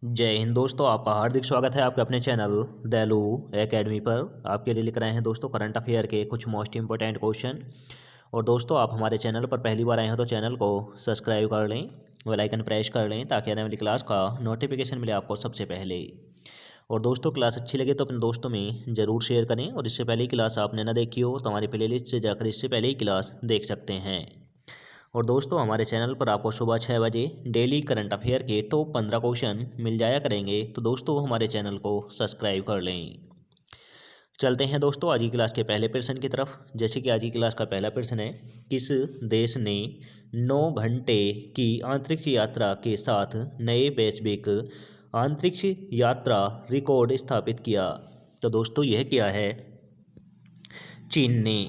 जय हिंद दोस्तों, आपका हार्दिक स्वागत है आपके अपने चैनल दैलू एकेडमी पर। आपके लिए लेकर आए हैं दोस्तों करंट अफेयर के कुछ मोस्ट इंपॉर्टेंट क्वेश्चन। और दोस्तों, आप हमारे चैनल पर पहली बार आए हो तो चैनल को सब्सक्राइब कर लें, बेल आइकन प्रेस कर लें ताकि आने वाली क्लास का नोटिफिकेशन मिले आपको सबसे पहले। और दोस्तों, क्लास अच्छी लगे तो अपने दोस्तों में ज़रूर शेयर करें। और इससे पहले क्लास आपने ना देखी हो तो हमारी प्लेलिस्ट से जाकर इससे पहले ही क्लास देख सकते हैं। और दोस्तों, हमारे चैनल पर आपको सुबह 6 बजे डेली करंट अफेयर के टॉप 15 क्वेश्चन मिल जाया करेंगे, तो दोस्तों हमारे चैनल को सब्सक्राइब कर लें। चलते हैं दोस्तों आज की क्लास के पहले प्रश्न की तरफ। जैसे कि आज की क्लास का पहला प्रश्न है, किस देश ने 9 घंटे की अंतरिक्ष यात्रा के साथ नए वैश्विक अंतरिक्ष यात्रा रिकॉर्ड स्थापित किया? तो दोस्तों यह क्या है? चीन ने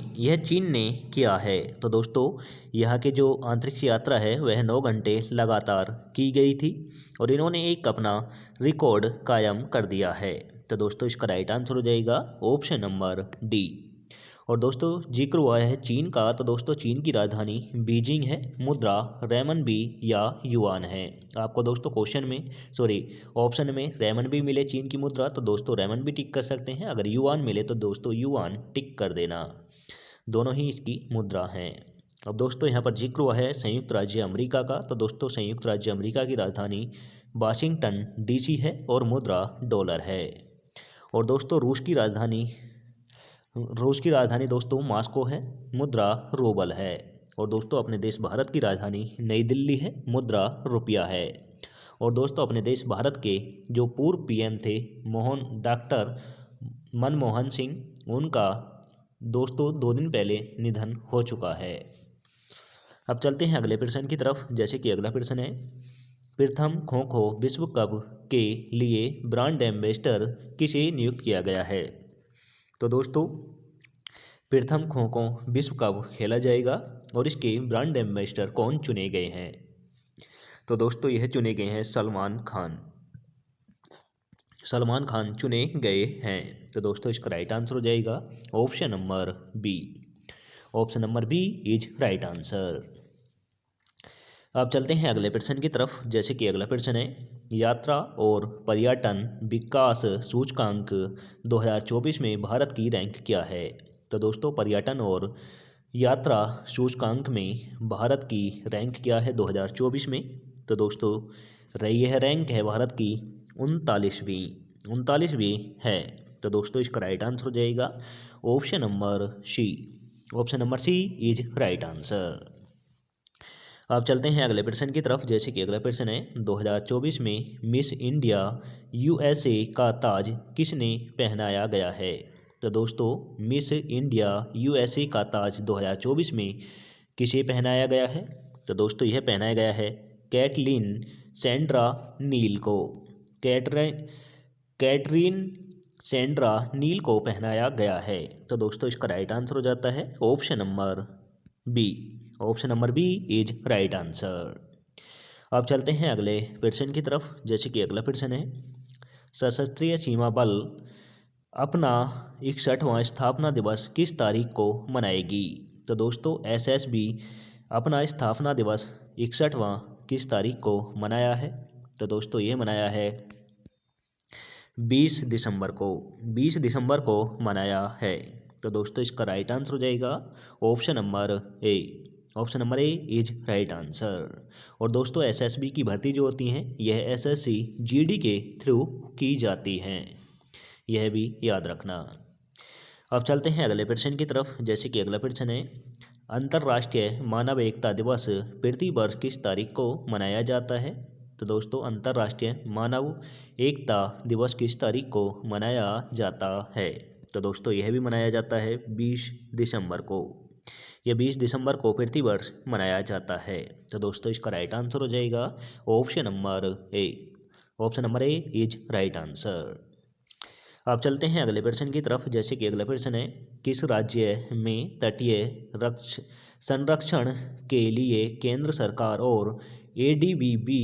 किया है। तो दोस्तों, यहाँ के जो अंतरिक्ष यात्रा है वह 9 घंटे लगातार की गई थी और इन्होंने एक अपना रिकॉर्ड कायम कर दिया है। तो दोस्तों, इसका राइट आंसर हो जाएगा ऑप्शन नंबर डी। और दोस्तों, जिक्र हुआ है चीन का, तो दोस्तों चीन की राजधानी बीजिंग है, मुद्रा रेमनबी या युआन है। आपको दोस्तों ऑप्शन में रेमनबी मिले चीन की मुद्रा तो दोस्तों रेमनबी टिक कर सकते हैं, अगर युआन मिले तो दोस्तों युआन टिक कर देना। दोनों ही इसकी मुद्रा हैं। अब दोस्तों यहाँ पर जिक्र हुआ है संयुक्त राज्य अमेरिका का, तो दोस्तों संयुक्त राज्य अमेरिका की राजधानी वाशिंगटन डीसी है और मुद्रा डॉलर है। और दोस्तों रूस की राजधानी दोस्तों मॉस्को है, मुद्रा रूबल है। और दोस्तों अपने देश भारत की राजधानी नई दिल्ली है, मुद्रा रुपया है। और दोस्तों अपने देश भारत के जो पूर्व पीएम थे डॉक्टर मनमोहन सिंह, उनका दोस्तों 2 दिन पहले निधन हो चुका है। अब चलते हैं अगले प्रश्न की तरफ। जैसे कि अगला प्रश्न है, प्रथम खो खो विश्व कप के लिए ब्रांड एम्बेसडर किसे नियुक्त किया गया है? तो दोस्तों प्रथम खो खो विश्व कप खेला जाएगा और इसके ब्रांड एम्बेसडर कौन चुने गए हैं? तो दोस्तों यह चुने गए हैं सलमान खान चुने गए हैं। तो दोस्तों इसका राइट आंसर हो जाएगा option number B. Option number B is right answer. अब चलते हैं अगले प्रश्न की तरफ। जैसे कि अगला प्रश्न है, यात्रा और पर्यटन विकास सूचकांक 2024 में भारत की रैंक क्या है? तो दोस्तों पर्यटन और यात्रा सूचकांक में भारत की रैंक क्या है 2024 में? तो दोस्तों यह रैंक है भारत की 39वीं है। तो दोस्तों इसका राइट आंसर हो जाएगा option number C. Option number C is right answer. अब चलते हैं अगले प्रश्न की तरफ। जैसे कि अगला प्रश्न है, 2024 में मिस इंडिया यूएसए का ताज किसने पहनाया गया है? तो दोस्तों मिस इंडिया यूएसए का ताज 2024 में किसे पहनाया गया है? तो दोस्तों यह पहनाया गया है कैटरीन सेंड्रा नील को। कैटरीन सेंड्रा नील को पहनाया गया है। तो दोस्तों इसका राइट आंसर हो जाता है option number B. Option number B is right answer. अब चलते हैं अगले प्रश्न की तरफ। जैसे कि अगला प्रश्न है, सशस्त्र सीमा बल अपना 61वां स्थापना दिवस किस तारीख को मनाएगी? तो दोस्तों एसएसबी अपना स्थापना दिवस 61वां किस तारीख को मनाया है? तो दोस्तों ये मनाया है 20 दिसंबर को मनाया है। तो दोस्तों इसका राइट आंसर हो जाएगा option number A. Option number A is right answer. और दोस्तों एसएसबी की भर्ती जो होती हैं यह एसएससी जीडी के थ्रू की जाती हैं, यह भी याद रखना। अब चलते हैं अगले प्रश्न की तरफ। जैसे कि अगला प्रश्न है, अंतर्राष्ट्रीय मानव एकता दिवस प्रति वर्ष किस तारीख को मनाया जाता है? तो दोस्तों अंतर्राष्ट्रीय मानव एकता दिवस किस तारीख को मनाया जाता है? तो दोस्तों यह भी मनाया जाता है 20 दिसंबर को। यह 20 दिसंबर को प्रति वर्ष मनाया जाता है। तो दोस्तों इसका राइट आंसर हो जाएगा option number A. Option number A is right answer. अब चलते हैं अगले प्रश्न की तरफ। जैसे कि अगला प्रश्न है, किस राज्य में तटीय संरक्षण के लिए केंद्र सरकार और एडीबी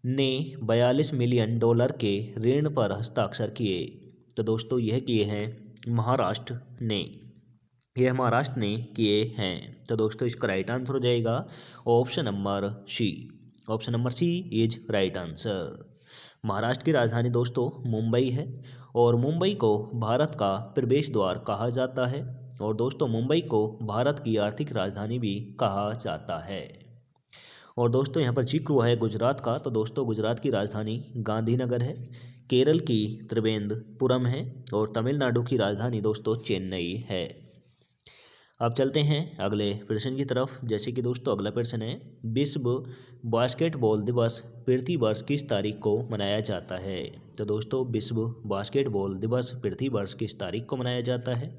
ने $42 मिलियन के ऋण पर हस्ताक्षर किए? तो दोस्तों यह किए हैं महाराष्ट्र ने किए हैं। तो दोस्तों इसका राइट आंसर हो जाएगा option number C. Option number C is right answer. Maharashtra की राजधानी दोस्तों मुंबई है और मुंबई को भारत का प्रवेश द्वार कहा जाता है और दोस्तों मुंबई को भारत की आर्थिक राजधानी भी कहा जाता है। और दोस्तों यहाँ पर जिक्र हुआ है गुजरात का, तो दोस्तों गुजरात की राजधानी गांधीनगर है, केरल की त्रिवेंद्रपुरम है और तमिलनाडु की राजधानी दोस्तों चेन्नई है। अब चलते हैं अगले प्रश्न की तरफ। जैसे कि दोस्तों अगला प्रश्न है, विश्व बास्केटबॉल दिवस पृथ्वी वर्ष किस तारीख को मनाया जाता है। तो दोस्तों विश्व बास्केटबॉल दिवस पृथ्वी वर्ष किस तारीख को मनाया जाता है।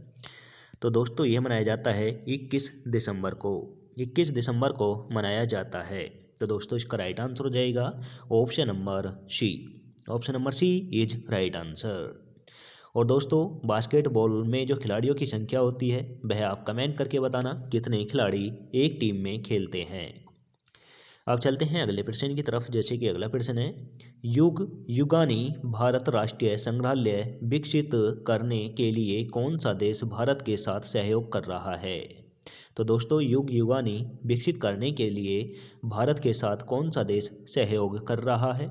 तो दोस्तों यह मनाया जाता है 21 दिसंबर को। 21 दिसंबर को मनाया जाता है। तो दोस्तों इसका राइट आंसर हो जाएगा option number C. Option number C is right answer. और दोस्तों बास्केटबॉल में जो खिलाड़ियों की संख्या होती है वह आप कमेंट करके बताना कितने खिलाड़ी एक टीम में खेलते हैं। अब चलते हैं अगले प्रश्न की तरफ। जैसे कि अगला प्रश्न है, युगानी भारत राष्ट्रीय संग्रहालय विकसित करने के लिए कौन सा देश भारत के साथ सहयोग कर रहा है। तो दोस्तों युगानी विकसित करने के लिए भारत के साथ कौन सा देश सहयोग कर रहा है।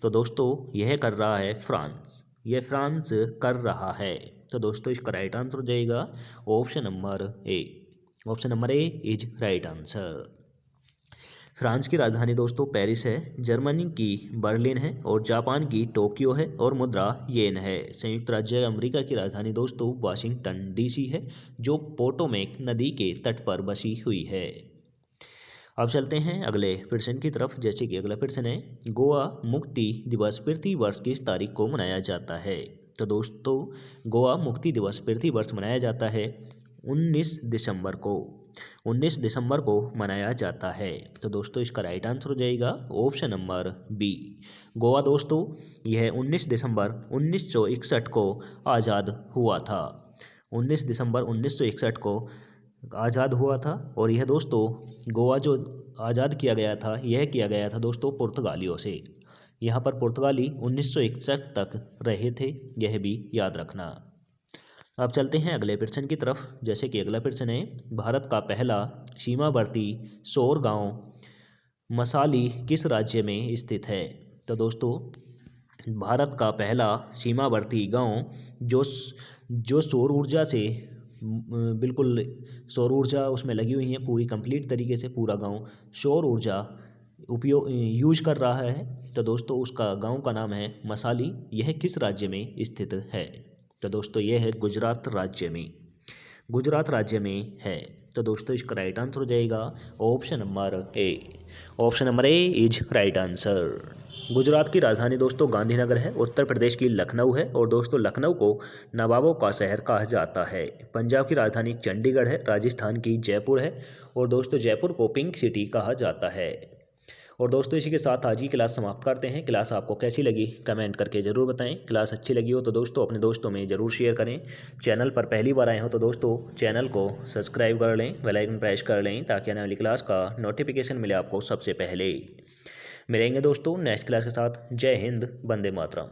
तो दोस्तों यह कर रहा है फ्रांस। यह फ्रांस कर रहा है। तो दोस्तों इसका राइट आंसर हो जाएगा option number A. Option number A is right answer. France की राजधानी दोस्तों पेरिस है, जर्मनी की बर्लिन है और जापान की टोक्यो है और मुद्रा येन है। संयुक्त राज्य अमेरिका की राजधानी दोस्तों वाशिंगटन डीसी है जो पोटोमेक नदी के तट पर बसी हुई है। अब चलते हैं अगले प्रश्न की तरफ। जैसे कि अगला प्रश्न है, गोवा मुक्ति दिवस पृथ्वी वर्ष किस तारीख को मनाया जाता है। तो दोस्तों गोवा मुक्ति दिवस पृथ्वी वर्ष मनाया जाता है 19 दिसंबर को। 19 दिसंबर को मनाया जाता है। तो दोस्तों इसका राइट आंसर हो जाएगा ऑप्शन नंबर बी। गोवा दोस्तों यह 19 दिसंबर 1961 को आज़ाद हुआ था। 19 दिसंबर 1961 को आज़ाद हुआ था और यह दोस्तों गोवा जो आज़ाद किया गया था यह किया गया था दोस्तों पुर्तगालियों से। यहाँ पर पुर्तगाली 1961 तक रहे थे, यह भी याद रखना। अब चलते हैं अगले प्रश्न की तरफ। जैसे कि अगला प्रश्न है, भारत का पहला सीमावर्ती सौर गांव मसाली किस राज्य में स्थित है। तो दोस्तों भारत का पहला सीमावर्ती गांव जो सौर ऊर्जा से बिल्कुल सौर ऊर्जा उसमें लगी हुई है पूरी कंप्लीट तरीके से, पूरा गांव सौर ऊर्जा उपयोग यूज कर रहा है। तो दोस्तों उसका गांव का नाम है मसाली। यह किस राज्य में स्थित है। तो दोस्तों यह है गुजरात राज्य में। गुजरात राज्य में है। तो दोस्तों इसका राइट आंसर हो जाएगा option number A. Option number A is right answer. Gujarat की राजधानी दोस्तों गांधीनगर है, उत्तर प्रदेश की लखनऊ है और दोस्तों लखनऊ को नवाबों का शहर कहा जाता है। पंजाब की राजधानी चंडीगढ़ है, राजस्थान की जयपुर है और दोस्तों जयपुर को पिंक सिटी कहा जाता है। और दोस्तों इसी के साथ आज की क्लास समाप्त करते हैं। क्लास आपको कैसी लगी कमेंट करके ज़रूर बताएं। क्लास अच्छी लगी हो तो दोस्तों अपने दोस्तों में ज़रूर शेयर करें। चैनल पर पहली बार आए हो तो दोस्तों चैनल को सब्सक्राइब कर लें, बेल आइकन प्रेस कर लें ताकि आने वाली क्लास का नोटिफिकेशन मिले आपको सबसे पहले। मिलेंगे दोस्तों नेक्स्ट क्लास के साथ। जय हिंद, वंदे मातरम।